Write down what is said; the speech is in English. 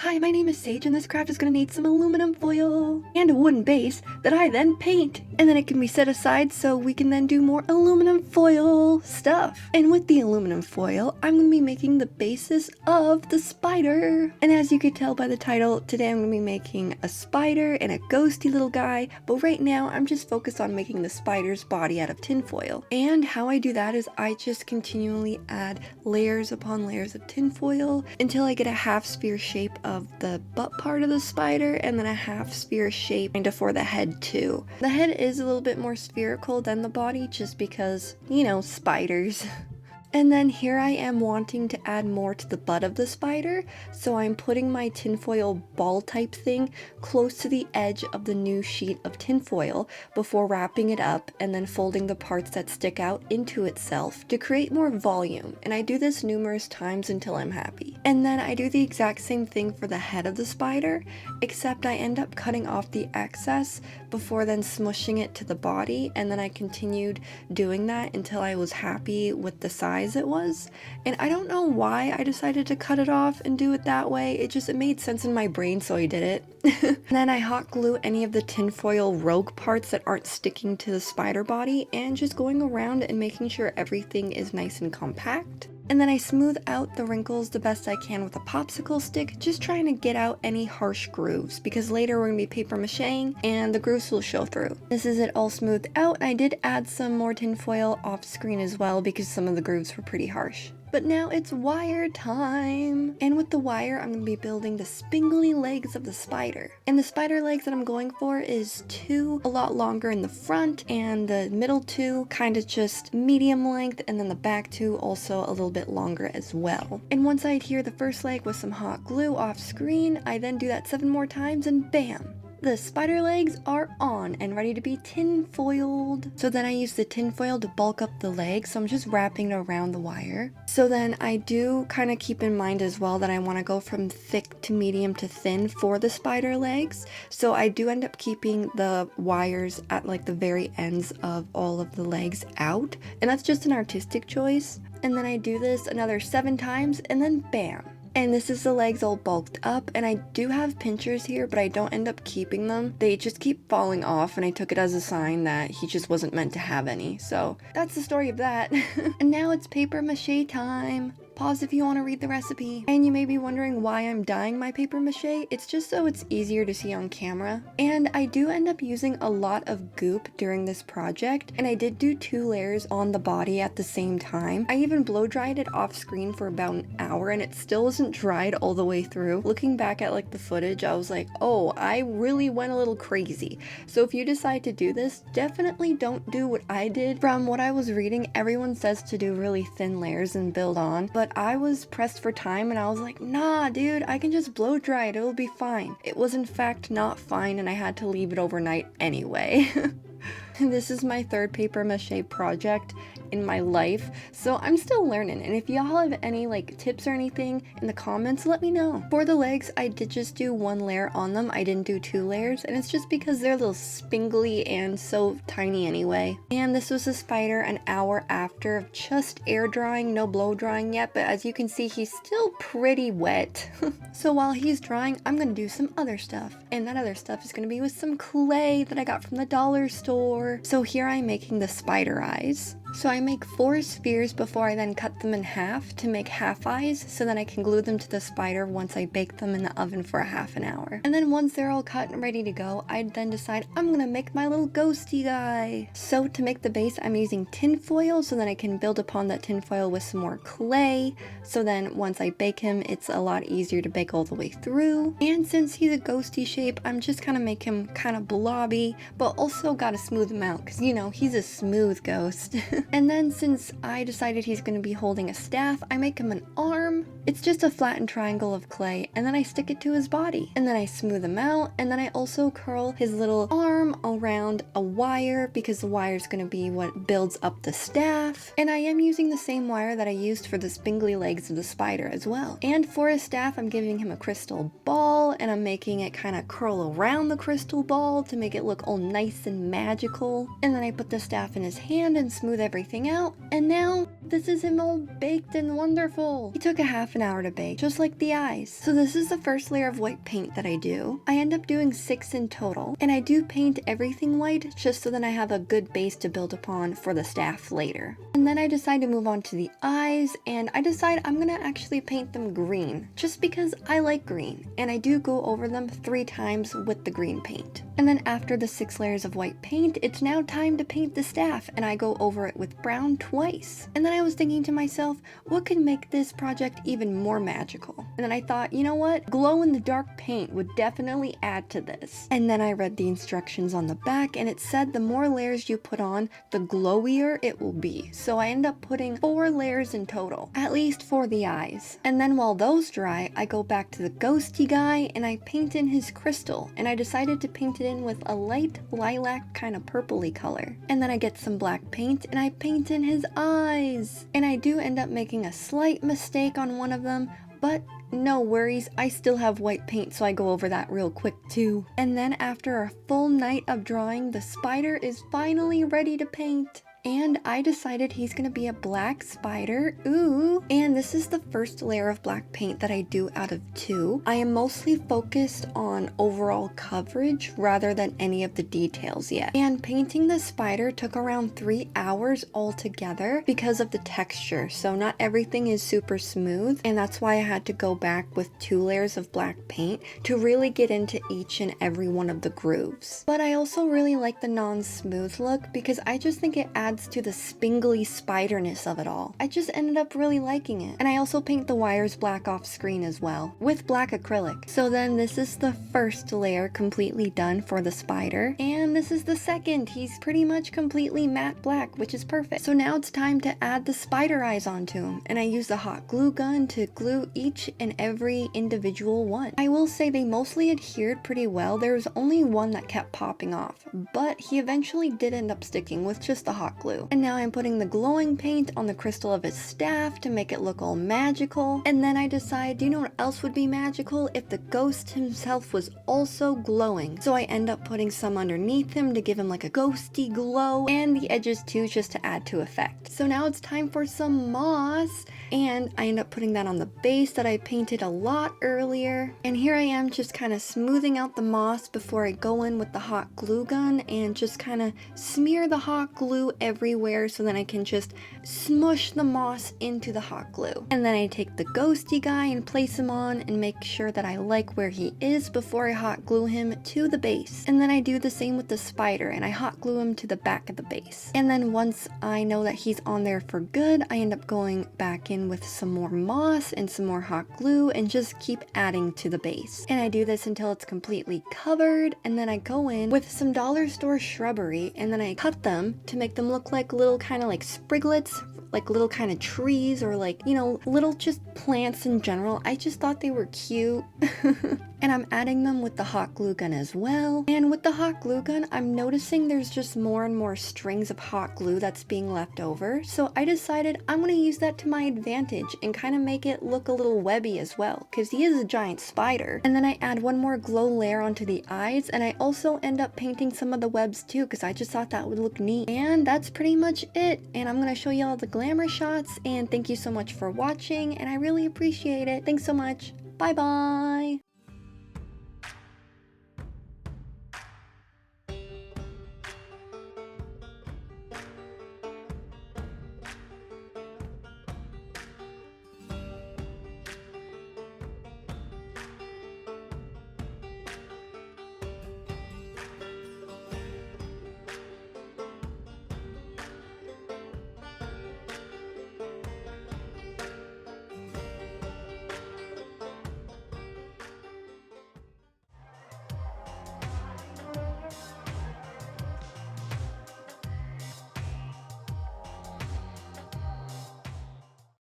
Hi, my name is Sage, and this craft is going to need some aluminum foil and a wooden base that I then paint, and then it can be set aside so we can then do more aluminum foil stuff. And with the aluminum foil, I'm going to be making the basis of the spider. And as you could tell by the title, today I'm going to be making a spider and a ghosty little guy, but right now I'm just focused on making the spider's body out of tinfoil. And how I do that is I just continually add layers upon layers of tinfoil until I get a half sphere shape of the butt part of the spider, and then a half sphere shape kind of for the head too. The head is a little bit more spherical than the body just because, you know, spiders. And then here I am wanting to add more to the butt of the spider, so I'm putting my tinfoil ball type thing close to the edge of the new sheet of tinfoil before wrapping it up and then folding the parts that stick out into itself to create more volume. And I do this numerous times until I'm happy. And then I do the exact same thing for the head of the spider, except I end up cutting off the excess before then smushing it to the body, and then I continued doing that until I was happy with the size it was. And I don't know why I decided to cut it off and do it that way. It made sense in my brain, so I did it. Then I hot glue any of the tinfoil rogue parts that aren't sticking to the spider body, and just going around and making sure everything is nice and compact. And then I smooth out the wrinkles the best I can with a popsicle stick, just trying to get out any harsh grooves, because later we're going to be paper macheing and the grooves will show through. This is it all smoothed out, and I did add some more tinfoil off screen as well because some of the grooves were pretty harsh. But now it's wire time! And with the wire, I'm going to be building the spindly legs of the spider. And the spider legs that I'm going for is two a lot longer in the front, and the middle two kind of just medium length, and then the back two also a little bit longer as well. And once I adhere the first leg with some hot glue off screen, I then do that 7 more times, and bam! The spider legs are on and ready to be tin-foiled. So then I use the tinfoil to bulk up the legs, so I'm just wrapping it around the wire. So then I do kind of keep in mind as well that I want to go from thick to medium to thin for the spider legs. So I do end up keeping the wires at like the very ends of all of the legs out, and that's just an artistic choice. And then I do this another 7 times, and then bam! And this is the legs all bulked up, and I do have pinchers here, but I don't end up keeping them. They just keep falling off, and I took it as a sign that he just wasn't meant to have any. So that's the story of that. And now it's paper mache time. Pause if you want to read the recipe. And you may be wondering why I'm dyeing my paper mache. It's just so it's easier to see on camera. And I do end up using a lot of goop during this project, and I did do 2 layers on the body at the same time. I even blow dried it off screen for about an hour, and it still wasn't dried all the way through. Looking back at like the footage, I was like, oh, I really went a little crazy. So if you decide to do this, definitely don't do what I did. From what I was reading, everyone says to do really thin layers and build on, but I was pressed for time, and I was like, nah dude, I can just blow dry it, it'll be fine. It was in fact not fine, and I had to leave it overnight anyway. This is my 3rd paper mache project in my life, so I'm still learning, and if y'all have any like tips or anything in the comments, let me know. For the legs, I did just do 1 layer on them. I didn't do 2 layers, and it's just because they're a little spingly and so tiny anyway. And this was the spider an hour after just air drying, no blow drying yet, but as you can see, he's still pretty wet. So while he's drying, I'm gonna do some other stuff, and that other stuff is gonna be with some clay that I got from the dollar store. So here I'm making the spider eyes. So I make 4 spheres before I then cut them in half to make half eyes, so then I can glue them to the spider once I bake them in the oven for a half an hour. And then once they're all cut and ready to go, I then decide I'm gonna make my little ghosty guy. So to make the base, I'm using tinfoil, so then I can build upon that tinfoil with some more clay. So then once I bake him, it's a lot easier to bake all the way through. And since he's a ghosty shape, I'm just gonna make him kind of blobby, but also gotta smooth him out, because you know, he's a smooth ghost. And then since I decided he's going to be holding a staff, I make him an arm. It's just a flattened triangle of clay, and then I stick it to his body. And then I smooth him out, and then I also curl his little arm around a wire, because the wire is going to be what builds up the staff. And I am using the same wire that I used for the spindly legs of the spider as well. And for his staff, I'm giving him a crystal ball, and I'm making it kind of curl around the crystal ball to make it look all nice and magical. And then I put the staff in his hand and smooth everything everything out, and now this is him all baked and wonderful. He took a half an hour to bake, just like the eyes. So this is the first layer of white paint that I do. I end up doing 6 in total, and I do paint everything white just so that I have a good base to build upon for the staff later. And then I decide to move on to the eyes, and I decide I'm gonna actually paint them green, just because I like green, and I do go over them 3 times with the green paint. And then after the 6 layers of white paint, it's now time to paint the staff, and I go over it with brown twice. And then I was thinking to myself, what could make this project even more magical? And then I thought, you know what? Glow in the dark paint would definitely add to this. And then I read the instructions on the back, and it said the more layers you put on, the glowier it will be. So I end up putting 4 layers in total, at least for the eyes. And then while those dry, I go back to the ghostie guy and I paint in his crystal, and I decided to paint it in with a light lilac kind of purpley color. And then I get some black paint and I paint in his eyes. And I do end up making a slight mistake on one of them, but no worries, I still have white paint, so I go over that real quick too. And then after a full night of drawing, the spider is finally ready to paint. And I decided he's gonna be a black spider. Ooh. And this is the first layer of black paint that I do out of 2. I am mostly focused on overall coverage rather than any of the details yet. And painting the spider took around 3 hours altogether because of the texture. So not everything is super smooth, and that's why I had to go back with 2 layers of black paint to really get into each and every one of the grooves. But I also really like the non-smooth look because I just think it adds to the spingly spiderness of it all. I just ended up really liking it. And I also paint the wires black off screen as well, with black acrylic. So then this is the first layer completely done for the spider, and this is the second. He's pretty much completely matte black, which is perfect. So now it's time to add the spider eyes onto him, and I use the hot glue gun to glue each and every individual one. I will say they mostly adhered pretty well. There was only one that kept popping off, but he eventually did end up sticking with just the hot glue. And now I'm putting the glowing paint on the crystal of his staff to make it look all magical. And then I decide, do you know what else would be magical? If the ghost himself was also glowing. So I end up putting some underneath him to give him like a ghosty glow, and the edges too, just to add to effect. So now it's time for some moss, and I end up putting that on the base that I painted a lot earlier. And here I am just kind of smoothing out the moss before I go in with the hot glue gun and just kind of smear the hot glue everywhere, so then I can just smush the moss into the hot glue. And then I take the ghosty guy and place him on and make sure that I like where he is before I hot glue him to the base. And then I do the same with the spider, and I hot glue him to the back of the base. And then once I know that he's on there for good, I end up going back in with some more moss and some more hot glue and just keep adding to the base. And I do this until it's completely covered, and then I go in with some dollar store shrubbery, and then I cut them to make them look like little kind of like spriglets, like little kind of trees, or like, you know, little just plants in general. I just thought they were cute. And I'm adding them with the hot glue gun as well. And with the hot glue gun, I'm noticing there's just more and more strings of hot glue that's being left over. So I decided I'm gonna use that to my advantage and kind of make it look a little webby as well, because he is a giant spider. And then I add one more glow layer onto the eyes, and I also end up painting some of the webs too, because I just thought that would look neat. And that's pretty much it. And I'm gonna show you all the glamour shots, and thank you so much for watching, and I really appreciate it. Thanks so much. Bye bye.